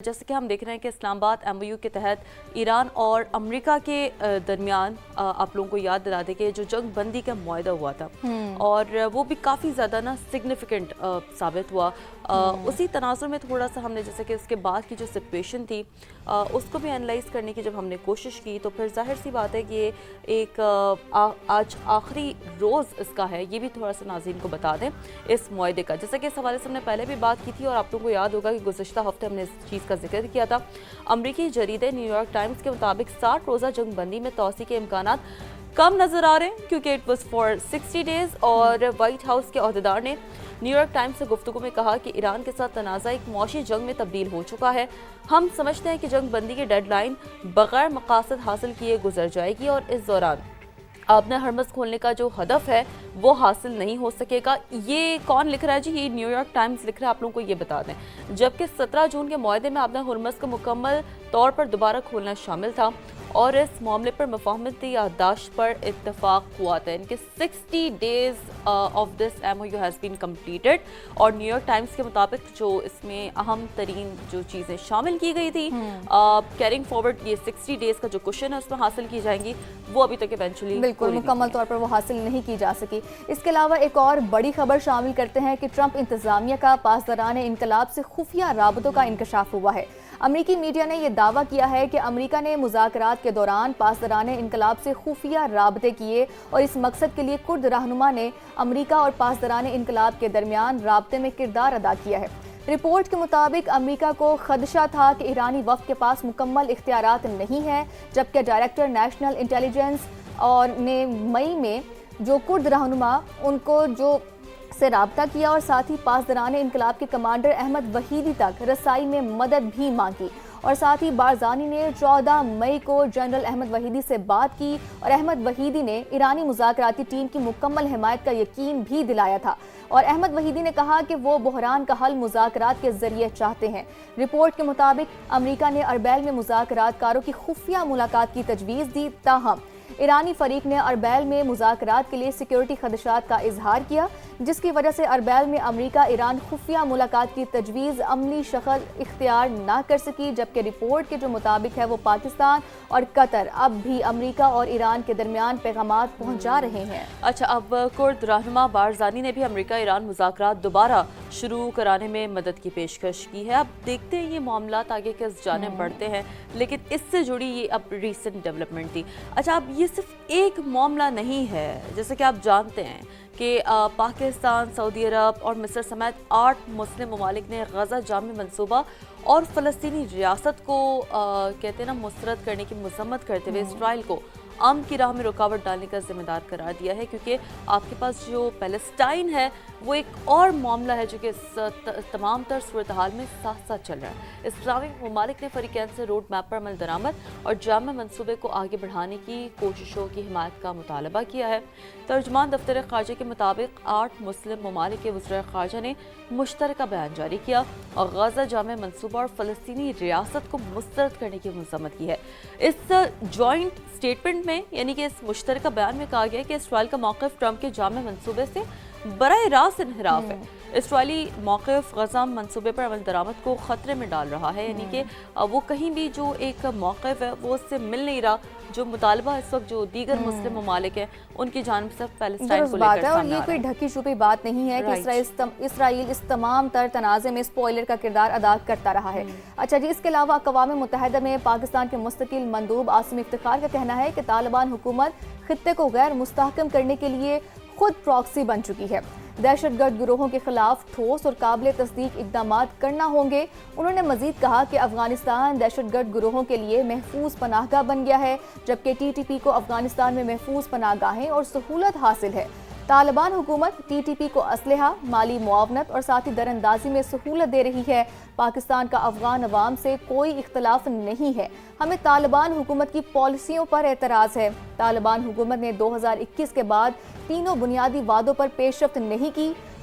جیسے کہ ہم دیکھ رہے ہیں کہ اسلام آباد ایم او یو کے تحت ایران اور امریکہ کے درمیان آپ لوگوں کو یاد دلا دیں کہ جو جنگ بندی کا معاہدہ ہوا تھا اور وہ بھی کافی زیادہ سگنیفیکنٹ ثابت ہوا. اسی تناظر میں تھوڑا سا ہم نے جیسے کہ اس کے بعد کی جو سچویشن تھی اس کو بھی انالائز کرنے کی جب ہم نے کوشش کی تو پھر ظاہر سی بات ہے کہ ایک آج آخری روز اس کا ہے. یہ بھی تھوڑا سا ناظرین کو بتا دیں اس معاہدے کا, جیسا کہ اس حوالے سے ہم نے پہلے بھی بات کی تھی اور آپ لوگوں کو یاد ہوگا کہ گزشتہ ہفتے ہم نے اس چیز کا ذکر کیا تھا. امریکی جریدے نیو یارک ٹائمز کے مطابق 60 روزہ جنگ بندی میں توسیع کے امکانات کم نظر آ رہے ہیں کیونکہ اٹ واز فار 60 ڈیز. اور وائٹ ہاؤس کے عہدیدار نے نیو یارک ٹائمز سے گفتگو میں کہا کہ ایران کے ساتھ تنازع ایک معاشی جنگ میں تبدیل ہو چکا ہے. ہم سمجھتے ہیں کہ جنگ بندی کی ڈیڈ لائن بغیر مقاصد حاصل کیے گزر جائے گی اور اس دوران آبنہ ہرمز کھولنے کا جو ہدف ہے وہ حاصل نہیں ہو سکے گا. یہ کون لکھ رہا ہے جی؟ یہ نیو یارک ٹائمز لکھ رہا ہے. آپ لوگوں کو یہ بتا دیں جبکہ 17 جون کے معاہدے میں آبنہ ہرمز کو مکمل طور پر دوبارہ کھولنا شامل تھا اور اس معاملے پر مفاہمتی یادداشت پر اتفاق ہوا تھا. ان کے 60 days of this M O U has been completed اور نیو یارک ٹائمز کے مطابق جو اس میں اہم ترین جو چیزیں شامل کی گئی تھی کیرنگ فارورڈ یہ 60 ڈیز کا جو کوشچن ہے اس میں حاصل کی جائیں گی وہ ابھی تک ایونچولی بالکل مکمل طور پر وہ حاصل نہیں کی جا سکی. اس کے علاوہ ایک اور بڑی خبر شامل کرتے ہیں کہ ٹرمپ انتظامیہ کا پاسداران انقلاب سے خفیہ رابطوں کا انکشاف ہوا ہے. امریکی میڈیا نے یہ دعویٰ کیا ہے کہ امریکہ نے مذاکرات کے دوران پاسداران انقلاب سے خفیہ رابطے کیے اور اس مقصد کے لیے کرد رہنما نے امریکہ اور پاسداران انقلاب کے درمیان رابطے میں کردار ادا کیا ہے. رپورٹ کے مطابق امریکہ کو خدشہ تھا کہ ایرانی وفد کے پاس مکمل اختیارات نہیں ہیں, جبکہ ڈائریکٹر نیشنل انٹیلیجنس اور نے مئی میں جو کرد رہنما ان کو سے رابطہ کیا اور ساتھ ہی پاسداران انقلاب کے کمانڈر احمد وحیدی تک رسائی میں مدد بھی مانگی. اور ساتھ ہی بارزانی نے 14 مئی کو جنرل احمد وحیدی سے بات کی اور احمد وحیدی نے ایرانی مذاکراتی ٹیم کی مکمل حمایت کا یقین بھی دلایا تھا. اور احمد وحیدی نے کہا کہ وہ بحران کا حل مذاکرات کے ذریعے چاہتے ہیں. رپورٹ کے مطابق امریکہ نے اربیل میں مذاکرات کاروں کی خفیہ ملاقات کی تجویز دی, تاہم ایرانی فریق نے اربیل میں مذاکرات کے لیے سیکیورٹی خدشات کا اظہار کیا, جس کی وجہ سے اربیل میں امریکہ ایران خفیہ ملاقات کی تجویز عملی شکل اختیار نہ کر سکی. جبکہ رپورٹ کے جو مطابق ہے وہ پاکستان اور قطر اب بھی امریکہ اور ایران کے درمیان پیغامات پہنچا رہے ہیں. اچھا, اب کرد رہنما بارزانی نے بھی امریکہ ایران مذاکرات دوبارہ شروع کرانے میں مدد کی پیشکش کی ہے. اب دیکھتے ہیں یہ معاملات آگے کس جانب بڑھتے ہیں, لیکن اس سے جڑی یہ اب ریسنٹ ڈیولپمنٹ تھی. اچھا, اب یہ صرف ایک معاملہ نہیں ہے. جیسے کہ آپ جانتے ہیں کہ پاکستان, سعودی عرب اور مصر سمیت 8 مسلم ممالک نے غزہ جامع منصوبہ اور فلسطینی ریاست کو کہتے ہیں مسترد کرنے کی مذمت کرتے ہوئے اسرائیل کو امن کی راہ میں رکاوٹ ڈالنے کا ذمہ دار قرار دیا ہے, کیونکہ آپ کے پاس جو پیلسٹائن ہے وہ ایک اور معاملہ ہے جو کہ تمام تر صورتحال میں ساتھ ساتھ چل رہا ہے. اسلامی ممالک نے فریقین سے روڈ میپ پر عمل درآمد اور جامع منصوبے کو آگے بڑھانے کی کوششوں کی حمایت کا مطالبہ کیا ہے. ترجمان دفتر خارجہ کے مطابق 8 مسلم ممالک کے وزراء خارجہ نے مشترکہ بیان جاری کیا اور غزہ جامع منصوبہ اور فلسطینی ریاست کو مسترد کرنے کی مذمت کی ہے. اس جوائنٹ اسٹیٹمنٹ میں یعنی کہ اس مشترکہ بیان میں کہا گیا کہ اسرائیل کا موقف ٹرمپ کے جامع منصوبے سے براہ راست انحراف ہے. اسرائیلی موقف غزہ منصوبے پر عمل درآمد کو خطرے میں ڈال رہا ہے, یعنی کہ وہ کہیں بھی جو ایک موقف ہے وہ اس سے مل نہیں رہا جو مطالبہ اس وقت جو دیگر مسلم ممالک ہیں ان کی جانب سے فلسطین کو لے کر سامنے آ رہا ہے. اور یہ کوئی ڈھکی چھپی بات نہیں ہے کہ اسرائیل اس تمام تر تنازع میں اسپوائلر کا کردار ادا کرتا رہا ہے. اچھا جی, اس کے علاوہ اقوام متحدہ میں پاکستان کے مستقل مندوب عاصم افتخار کا کہنا ہے کہ طالبان حکومت خطے کو غیر مستحکم کرنے کے لیے خود پراکسی بن چکی ہے. دہشت گرد گروہوں کے خلاف ٹھوس اور قابل تصدیق اقدامات کرنا ہوں گے. انہوں نے مزید کہا کہ افغانستان دہشت گرد گروہوں کے لیے محفوظ پناہ گاہ بن گیا ہے, جبکہ ٹی ٹی پی کو افغانستان میں محفوظ پناہ گاہیں اور سہولت حاصل ہے. طالبان حکومت ٹی ٹی پی کو اسلحہ, مالی معاونت اور ساتھی در اندازی میں سہولت دے رہی ہے. پاکستان کا افغان عوام سے کوئی اختلاف نہیں ہے, ہمیں طالبان حکومت کی پالیسیوں پر اعتراض ہے. طالبان حکومت نے 2021 کے بعد تینوں بنیادی وعدوں پر پیش رفت نہیں کی.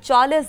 40